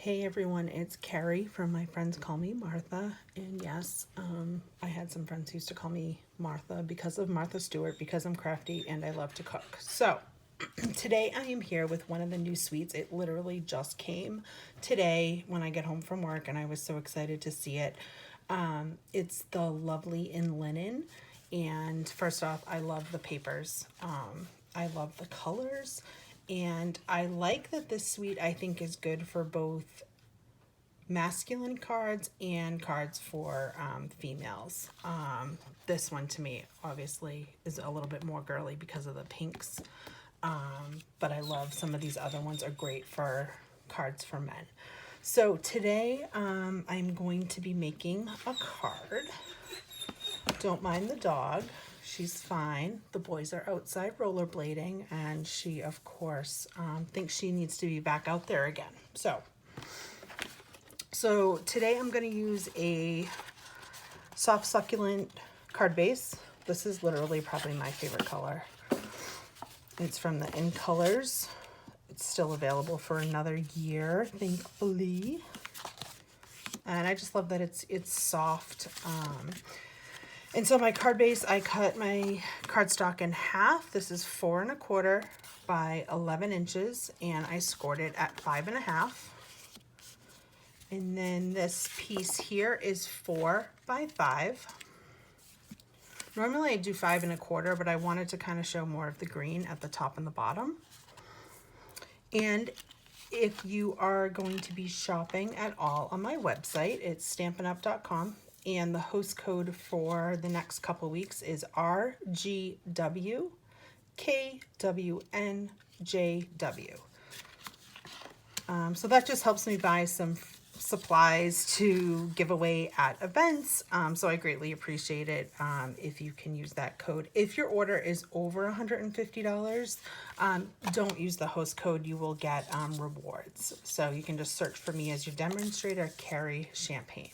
Hey everyone, it's Carrie from My Friends Call Me Martha. And yes, I had some friends who used to call me Martha because of Martha Stewart, because I'm crafty and I love to cook. So today I am here with one of the new sweets. It literally just came today when I get home from work and I was so excited to see it. It's the Lovely in Linen. And first off, I love the papers. I love the colors. And I like that this suite, I think, is good for both masculine cards and cards for females. This one to me obviously is a little bit more girly because of the pinks. But I love some of these other ones are great for cards for men. So today I'm going to be making a card. Don't mind the dog. She's fine. The boys are outside rollerblading, and she, of course, thinks she needs to be back out there again. So today I'm going to use a soft succulent card base. This is literally probably my favorite color. It's from the In Colors. It's still available for another year, thankfully. And I just love that it's soft. And so my card base, I cut my cardstock in half. This is 4 1/4 by 11 inches, and I scored it at 5 1/2. And then this piece here is 4 by 5. Normally I do 5 1/4, but I wanted to kind of show more of the green at the top and the bottom. And if you are going to be shopping at all on my website, it's stampinup.com. And the host code for the next couple weeks is RGWKWNJW. So that just helps me buy some supplies to give away at events. So I greatly appreciate it if you can use that code. If your order is over $150, don't use the host code. You will get rewards. So you can just search for me as your demonstrator, Carrie Champagne.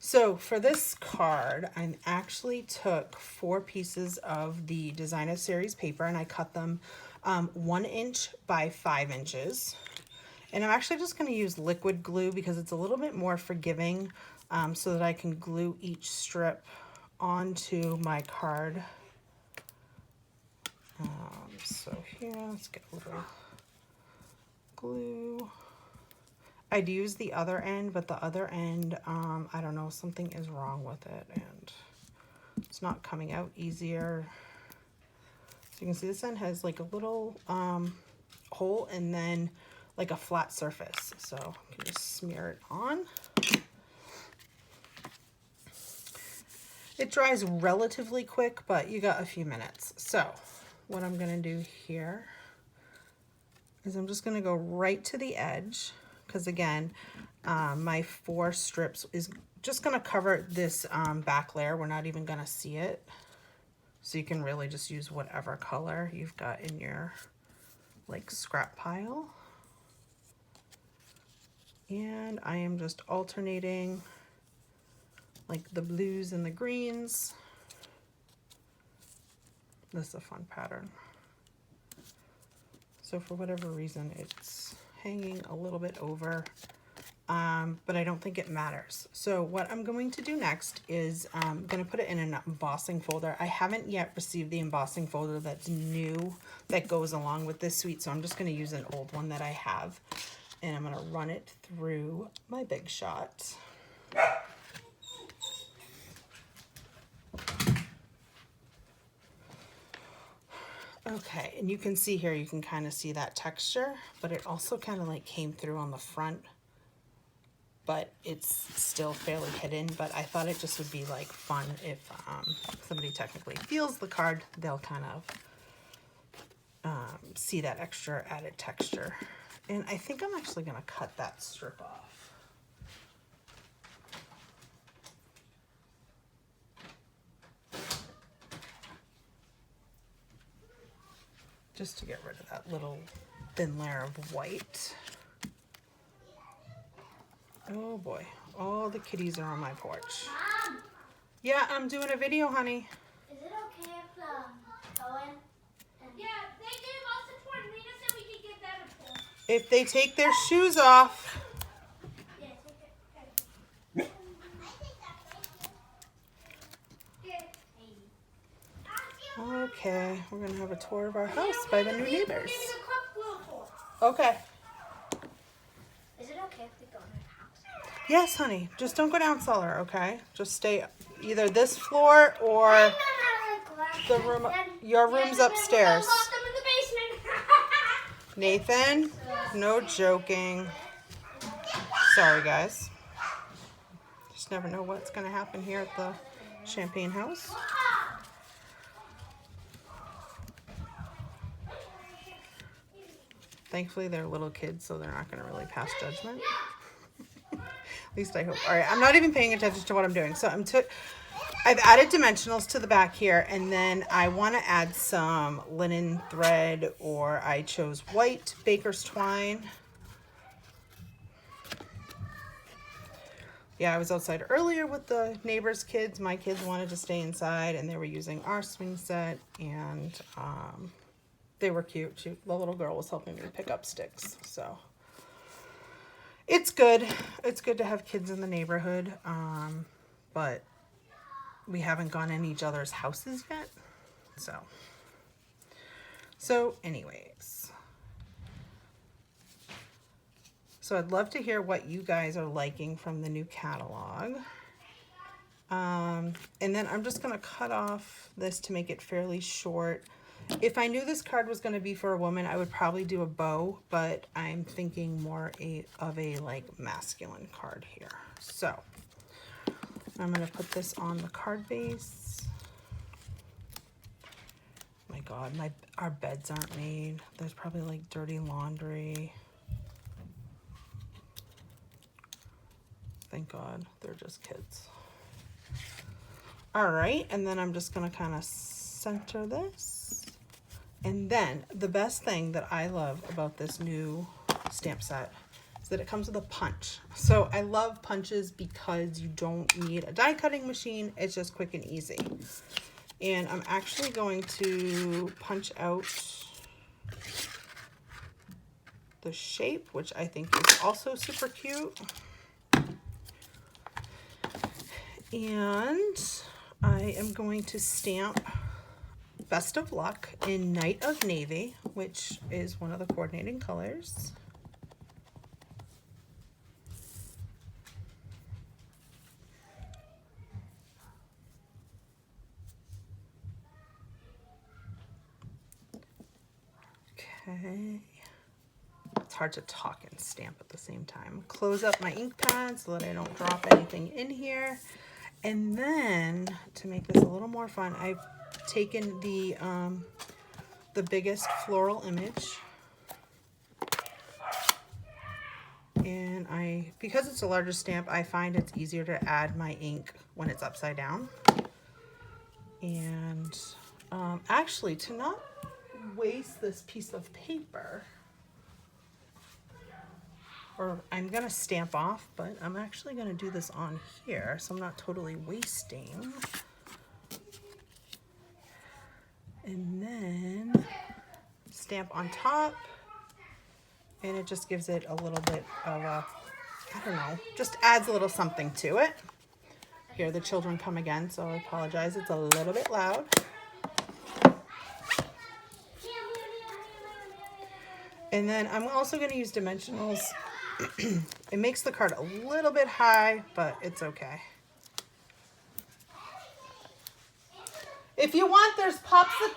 So for this card, I actually took 4 pieces of the Designer Series paper and I cut them 1 inch by 5 inches. And I'm actually just going to use liquid glue because it's a little bit more forgiving, so that I can glue each strip onto my card. So here, let's get a little glue. I'd use the other end, but the other end, I don't know, something is wrong with it and it's not coming out easier. So you can see this end has like a little hole and then like a flat surface. So you can just smear it on. It dries relatively quick, but you got a few minutes. So what I'm gonna do here is I'm just gonna go right to the edge. Because again, my 4 strips is just going to cover this back layer. We're not even going to see it. So you can really just use whatever color you've got in your like scrap pile. And I am just alternating like the blues and the greens. This is a fun pattern. So for whatever reason, it's hanging a little bit over, but I don't think it matters. So what I'm going to do next is I'm going to put it in an embossing folder. I haven't yet received the embossing folder that's new that goes along with this suite, so I'm just going to use an old one that I have, and I'm going to run it through my Big Shot. Okay, and you can see here, you can kind of see that texture, but it also kind of like came through on the front, but it's still fairly hidden. But I thought it just would be like fun if somebody technically feels the card, they'll kind of see that extra added texture. And I think I'm actually gonna cut that strip off. Just to get rid of that little thin layer of white. Oh boy, all the kitties are on my porch. Mom! Yeah, I'm doing a video, honey. Is it okay if Owen and... Yeah, they gave us a toy. Rena said we could give them a toy. If they take their shoes off. Okay, we're gonna have a tour of our house by the new neighbors. Okay. Is it okay if we go in our house? Yes, honey. Just don't go down cellar, okay? Just stay either this floor or the room. Your room's upstairs. Nathan, no joking. Sorry, guys. Just never know what's gonna happen here at the Champagne house. Thankfully, they're little kids, so they're not going to really pass judgment. At least I hope. All right, I'm not even paying attention to what I'm doing. So I've added dimensionals to the back here, and then I want to add some linen thread, or I chose white baker's twine. Yeah, I was outside earlier with the neighbors' kids. My kids wanted to stay inside, and they were using our swing set, and they were cute. The little girl was helping me pick up sticks, so it's good. It's good to have kids in the neighborhood, but we haven't gone in each other's houses yet. So anyways, so I'd love to hear what you guys are liking from the new catalog. And then I'm just gonna cut off this to make it fairly short. If I knew this card was going to be for a woman, I would probably do a bow, but I'm thinking more of a like masculine card here. So I'm going to put this on the card base. My God, our beds aren't made. There's probably like dirty laundry. Thank God, they're just kids. All right, and then I'm just going to kind of center this. And then the best thing that I love about this new stamp set is that it comes with a punch. So I love punches because you don't need a die cutting machine. It's just quick and easy. And I'm actually going to punch out the shape, which I think is also super cute. And I am going to stamp Best of Luck in Night of Navy, which is one of the coordinating colors. Okay. It's hard to talk and stamp at the same time. Close up my ink pad so that I don't drop anything in here. And then, to make this a little more fun, I've taken the biggest floral image, and because it's a larger stamp, I find it's easier to add my ink when it's upside down. And actually, to not waste this piece of paper, or I'm gonna stamp off, but I'm actually gonna do this on here so I'm not totally wasting. And then stamp on top, and it just gives it a little bit of a, I don't know, just adds a little something to it. Here, the children come again, so I apologize. It's a little bit loud. And then I'm also going to use dimensionals. It makes the card a little bit high, but it's okay. If you want, there's popsicles.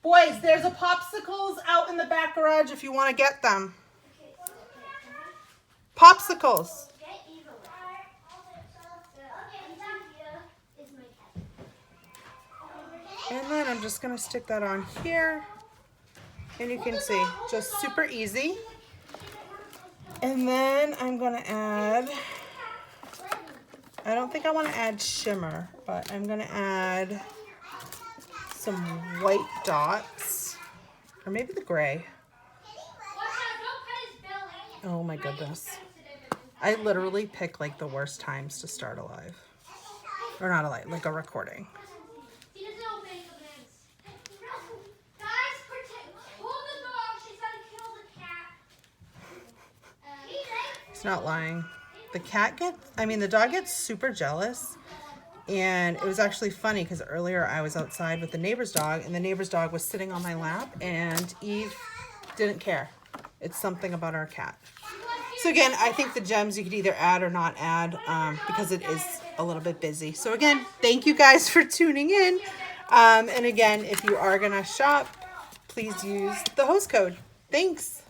Boys, there's a popsicles out in the back garage if you want to get them. Popsicles. And then I'm just going to stick that on here. And you can see, just super easy. And then I'm going to add, I don't think I want to add shimmer, but I'm going to add some white dots, or maybe the gray. Oh my goodness. I literally pick like the worst times to start a live. Or not a live, like a recording. He's not lying. The dog gets super jealous And it was actually funny because earlier I was outside with the neighbor's dog, and the neighbor's dog was sitting on my lap, and Eve didn't care. It's something about our cat. So again, I think the gems you could either add or not add because it is a little bit busy. So again, thank you guys for tuning in. And again, if you are going to shop, please use the host code. Thanks.